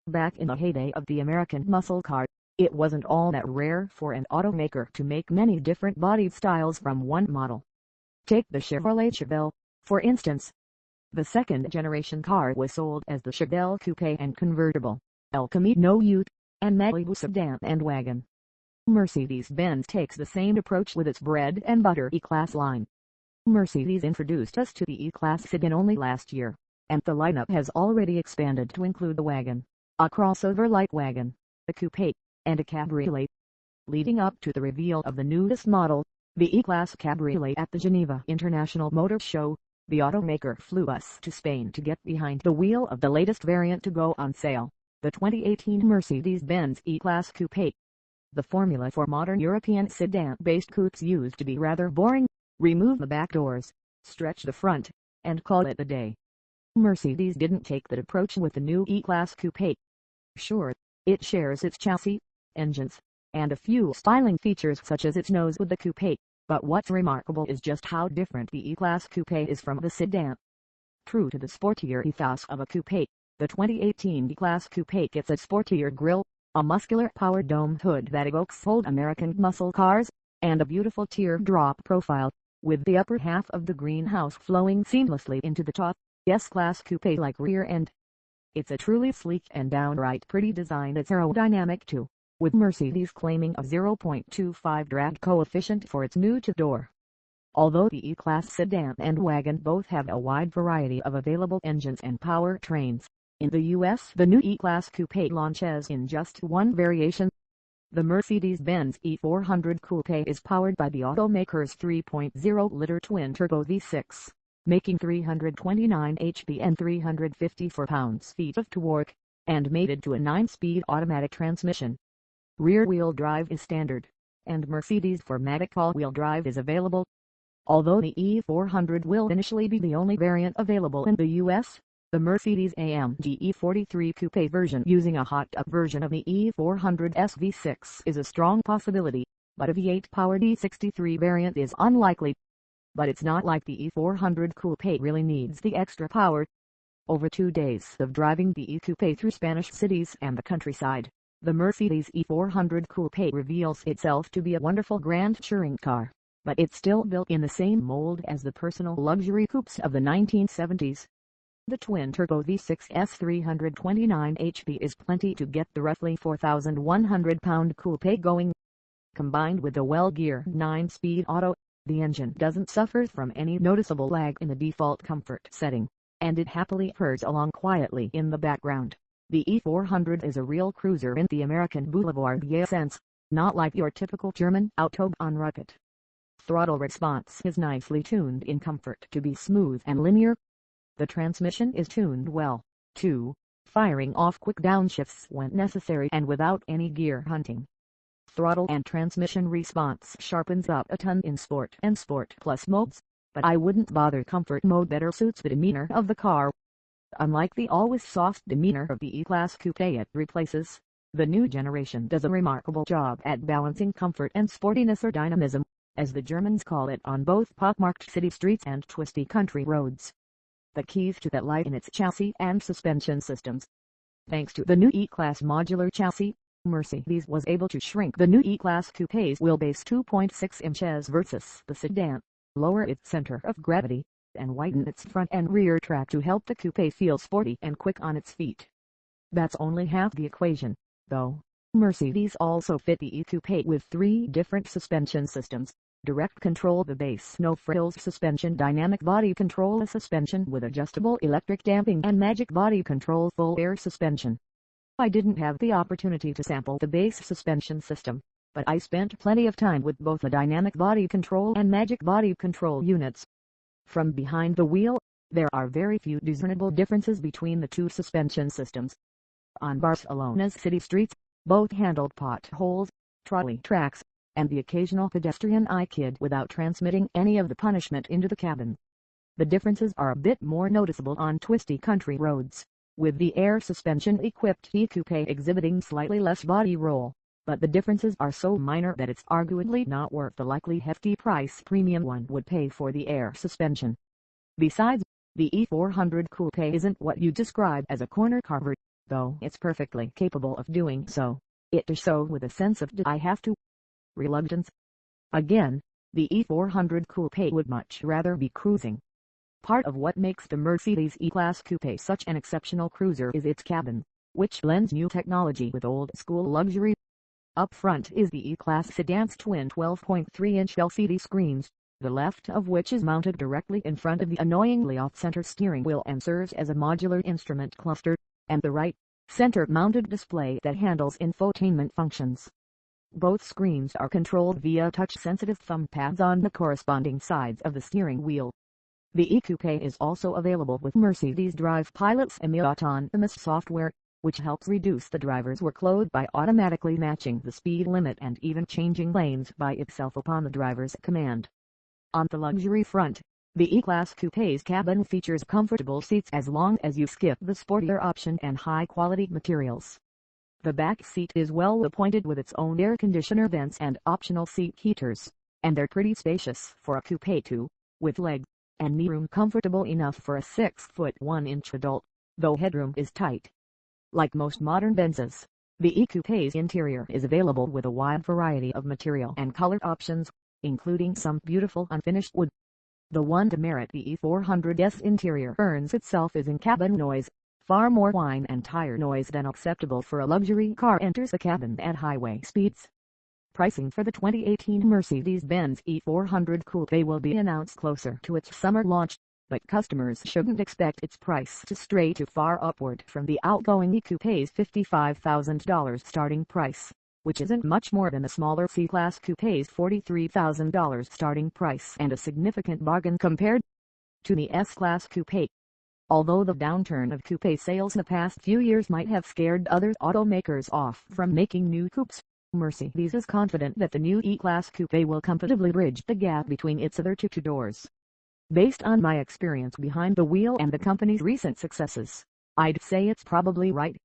Back in the heyday of the American muscle car, it wasn't all that rare for an automaker to make many different body styles from one model. Take the Chevrolet Chevelle, for instance. The second-generation car was sold as the Chevelle Coupe and Convertible, El Camino Ute, and Malibu Sedan and Wagon. Mercedes-Benz takes the same approach with its bread-and-butter E-Class line. Mercedes introduced us to the E-Class sedan only last year, and the lineup has already expanded to include the wagon, a crossover light wagon, a coupe, and a cabriolet. Leading up to the reveal of the newest model, the E-Class Cabriolet at the Geneva International Motor Show, the automaker flew us to Spain to get behind the wheel of the latest variant to go on sale, the 2018 Mercedes-Benz E-Class Coupe. The formula for modern European sedan-based coupes used to be rather boring: remove the back doors, stretch the front, and call it a day. Mercedes didn't take that approach with the new E-Class Coupe. Sure, it shares its chassis, engines, and a few styling features such as its nose with the coupe, but what's remarkable is just how different the E-Class Coupe is from the sedan. True to the sportier ethos of a coupe, the 2018 E-Class Coupe gets a sportier grille, a muscular power dome hood that evokes old American muscle cars, and a beautiful teardrop profile, with the upper half of the greenhouse flowing seamlessly into the top, S-Class coupe-like rear end. It's a truly sleek and downright pretty design that's aerodynamic too, with Mercedes claiming a 0.25 drag coefficient for its new-to-door. Although the E-Class sedan and wagon both have a wide variety of available engines and powertrains, in the US the new E-Class Coupe launches in just one variation. The Mercedes-Benz E400 Coupe is powered by the automaker's 3.0-liter twin-turbo V6, making 329 HP and 354 pounds-feet of torque, and mated to a 9-speed automatic transmission. Rear-wheel drive is standard, and Mercedes 4MATIC all-wheel drive is available. Although the E400 will initially be the only variant available in the US, the Mercedes-AMG E43 Coupe version using a hot-up version of the E400's V6 is a strong possibility, but a V8-powered E63 variant is unlikely. But it's not like the E400 Coupe really needs the extra power. Over 2 days of driving the E-Coupe through Spanish cities and the countryside, the Mercedes E400 Coupe reveals itself to be a wonderful grand touring car, but it's still built in the same mold as the personal luxury coupes of the 1970s. The twin-turbo V6's 329 HP is plenty to get the roughly 4,100-pound coupe going. Combined with the well-geared 9-speed auto, the engine doesn't suffer from any noticeable lag in the default comfort setting, and it happily purrs along quietly in the background. The E400 is a real cruiser in the American Boulevardier sense, not like your typical German Autobahn rocket. Throttle response is nicely tuned in comfort to be smooth and linear. The transmission is tuned well, too, firing off quick downshifts when necessary and without any gear hunting. Throttle and transmission response sharpens up a ton in Sport and Sport Plus modes, but I wouldn't bother. Comfort mode better suits the demeanor of the car. Unlike the always soft demeanor of the E-Class Coupe it replaces, the new generation does a remarkable job at balancing comfort and sportiness, or dynamism, as the Germans call it, on both pockmarked city streets and twisty country roads. The keys to that lie in its chassis and suspension systems. Thanks to the new E-Class modular chassis, Mercedes was able to shrink the new E-Class Coupe's wheelbase 2.6 inches versus the sedan, lower its center of gravity, and widen its front and rear track to help the coupe feel sporty and quick on its feet. That's only half the equation, though. Mercedes also fit the E-Coupe with 3 different suspension systems: direct control, the base no-frills suspension, dynamic body control, a suspension with adjustable electric damping, and magic body control, full air suspension. I didn't have the opportunity to sample the base suspension system, but I spent plenty of time with both the dynamic body control and magic body control units. From behind the wheel, there are very few discernible differences between the two suspension systems. On Barcelona's city streets, both handled potholes, trolley tracks, and the occasional pedestrian kid without transmitting any of the punishment into the cabin. The differences are a bit more noticeable on twisty country roads, with the air suspension-equipped E-Coupe exhibiting slightly less body roll, but the differences are so minor that it's arguably not worth the likely hefty price premium one would pay for the air suspension. Besides, the E400 Coupe isn't what you describe as a corner carver. though it's perfectly capable of doing so, it does so with a sense of "did I have to?" reluctance. Again, the E400 Coupe would much rather be cruising. Part of what makes the Mercedes E-Class Coupe such an exceptional cruiser is its cabin, which blends new technology with old-school luxury. Up front is the E-Class sedan's twin 12.3-inch LCD screens, the left of which is mounted directly in front of the annoyingly off-center steering wheel and serves as a modular instrument cluster, and the right, center-mounted display that handles infotainment functions. Both screens are controlled via touch-sensitive thumb pads on the corresponding sides of the steering wheel. The E-Coupe is also available with Mercedes Drive Pilot's autonomous software, which helps reduce the driver's workload by automatically matching the speed limit and even changing lanes by itself upon the driver's command. On the luxury front, the E-Class Coupe's cabin features comfortable seats as long as you skip the sportier option and high-quality materials. The back seat is well appointed with its own air conditioner vents and optional seat heaters, and they're pretty spacious for a coupe too, with leg and knee room comfortable enough for a 6'1" adult, though headroom is tight. Like most modern Benzes, the E-Coupe's interior is available with a wide variety of material and color options, including some beautiful unfinished wood. The one demerit the E400's interior earns itself is in cabin noise. Far more whine and tire noise than acceptable for a luxury car enters the cabin at highway speeds. Pricing for the 2018 Mercedes-Benz E400 Coupe will be announced closer to its summer launch, but customers shouldn't expect its price to stray too far upward from the outgoing E-Coupe's $55,000 starting price, which isn't much more than the smaller C-Class Coupe's $43,000 starting price and a significant bargain compared to the S-Class Coupe. Although the downturn of coupe sales in the past few years might have scared other automakers off from making new coupes, Mercedes is confident that the new E-Class Coupe will comfortably bridge the gap between its other two doors. Based on my experience behind the wheel and the company's recent successes, I'd say it's probably right.